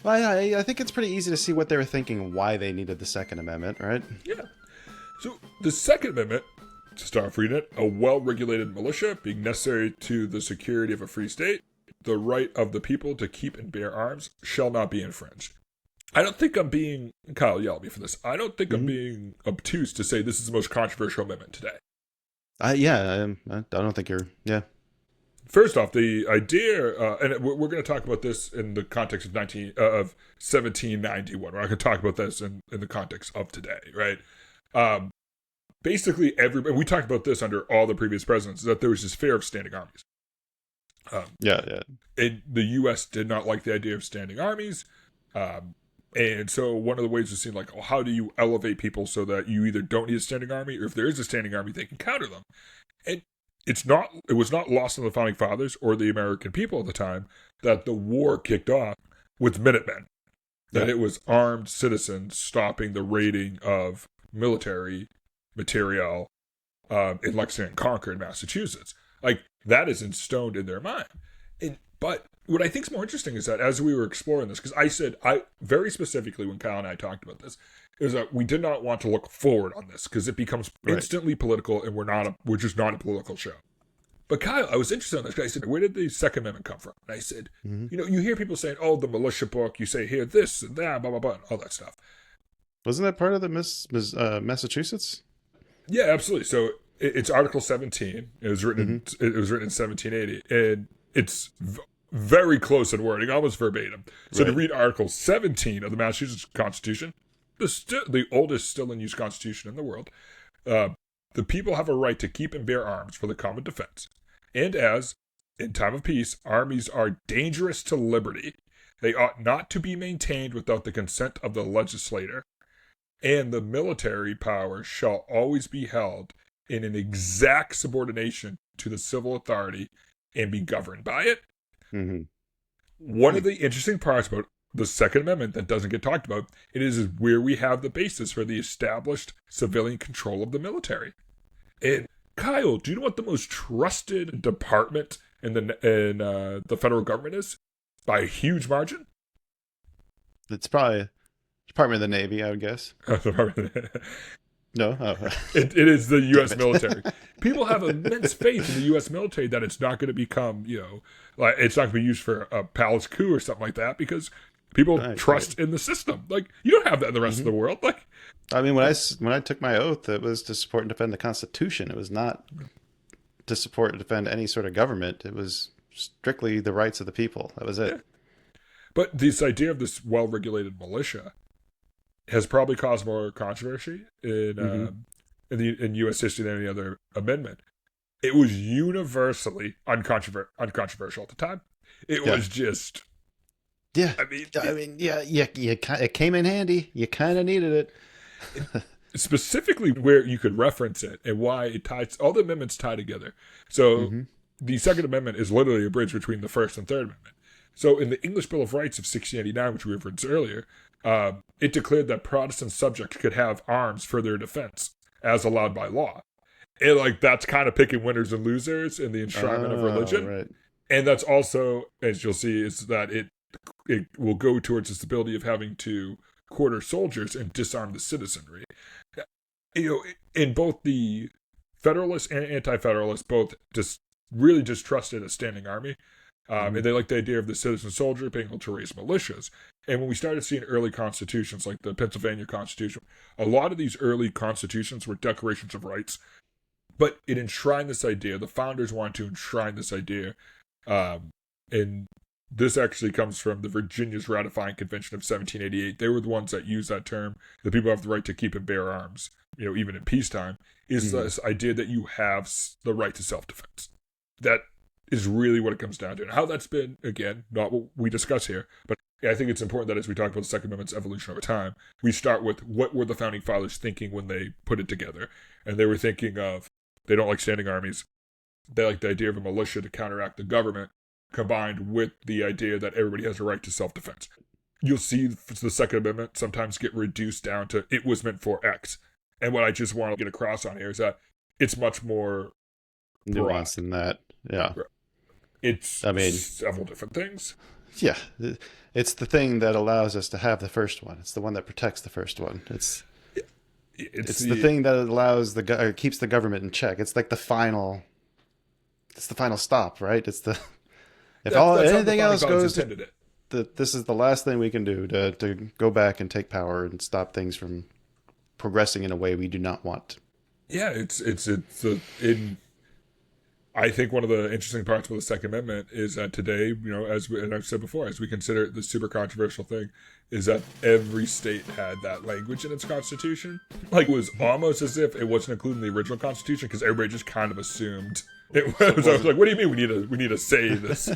Well, I think it's pretty easy to see what they were thinking, why they needed the Second Amendment, right? Yeah. So the Second Amendment, to start off reading it, a well-regulated militia being necessary to the security of a free state, the right of the people to keep and bear arms shall not be infringed. I don't think I'm being, Kyle, yell at me for this. I don't think I'm Mm-hmm. being obtuse to say this is the most controversial amendment today. I don't think you're. Yeah. First off, the idea, and we're going to talk about this in the context of 1791. We're not going to talk about this in the context of today, right? Um, Basically, and we talked about this under all the previous presidents, is that there was this fear of standing armies. Yeah. The U.S. did not like the idea of standing armies. And so one of the ways was seen like, well, how do you elevate people so that you either don't need a standing army, or if there is a standing army, they can counter them. And it was not lost on the founding fathers or the American people at the time that the war kicked off with Minutemen. That it was armed citizens stopping the raiding of military material in Lexington and Concord, Massachusetts. Like, that is instoned in their mind. But what I think is more interesting is that as we were exploring this, because I very specifically when Kyle and I talked about this, is that we did not want to look forward on this because it becomes instantly political, and we're just not a political show. But Kyle, I was interested in this. I said, where did the Second Amendment come from? And I said, you hear people saying, oh, the militia book, you say here this and that, blah, blah, blah, all that stuff. Wasn't that part of the Massachusetts? Yeah, absolutely. So it's Article 17. It was written in 1780, and it's very close in wording, almost verbatim. So to read Article 17 of the Massachusetts Constitution, the oldest still in use Constitution in the world, the people have a right to keep and bear arms for the common defense. And as, in time of peace, armies are dangerous to liberty, they ought not to be maintained without the consent of the legislator, and the military power shall always be held in an exact subordination to the civil authority and be governed by it. Mm-hmm. One of the interesting parts about the Second Amendment that doesn't get talked about, it is where we have the basis for the established civilian control of the military. And Kyle, do you know what the most trusted department in the federal government is? By a huge margin? It's probably Department of the Navy, I would guess. No? Oh. It is the U.S. military. People have immense faith in the U.S. military that it's not going to become, like it's not going to be used for a palace coup or something like that, because people trust in the system. Like, you don't have that in the rest of the world. Like, I mean, when I took my oath, it was to support and defend the Constitution. It was not to support and defend any sort of government. It was strictly the rights of the people. That was it. Yeah. But this idea of this well-regulated militia has probably caused more controversy in U.S. history than any other amendment. It was universally uncontroversial at the time. It was just, yeah. It came in handy. You kind of needed it. Specifically, where you could reference it and why it ties. All the amendments tie together. So the Second Amendment is literally a bridge between the First and Third Amendment. So in the English Bill of Rights of 1689, which we referenced earlier, it declared that Protestant subjects could have arms for their defense as allowed by law. And that's kind of picking winners and losers in the enshrinement of religion. Right. And that's also, as you'll see, is that it will go towards the stability of having to quarter soldiers and disarm the citizenry. In both the Federalists and Anti-Federalists both really distrusted a standing army. And they liked the idea of the citizen soldier being able to raise militias. And when we started seeing early constitutions, like the Pennsylvania Constitution, a lot of these early constitutions were declarations of rights. But it enshrined this idea. The founders wanted to enshrine this idea. And this actually comes from the Virginia's Ratifying Convention of 1788. They were the ones that used that term. The people have the right to keep and bear arms, even in peacetime, is this idea that you have the right to self-defense. That is really what it comes down to. And how that's been, again, not what we discuss here, but I think it's important that as we talk about the Second Amendment's evolution over time, we start with what were the Founding Fathers thinking when they put it together. And they were thinking of, they don't like standing armies. They like the idea of a militia to counteract the government, combined with the idea that everybody has a right to self-defense. You'll see the Second Amendment sometimes get reduced down to, it was meant for X. And what I just want to get across on here is that it's much more nuanced than that. Yeah. It's several different things. Yeah, it's the thing that allows us to have the first one. It's the one that protects the first one. It's the thing that allows or keeps the government in check. It's like the final. It's the final stop, right? It's the if all that's how the anything founding else fathers goes to intended it. this is the last thing we can do to go back and take power and stop things from progressing in a way we do not want. Yeah, in. I think one of the interesting parts with the Second Amendment is that today, and I've said before, as we consider it the super controversial thing, is that every state had that language in its constitution. Like, it was almost as if it wasn't included in the original constitution because everybody just kind of assumed it was. I was like, what do you mean we need to say this?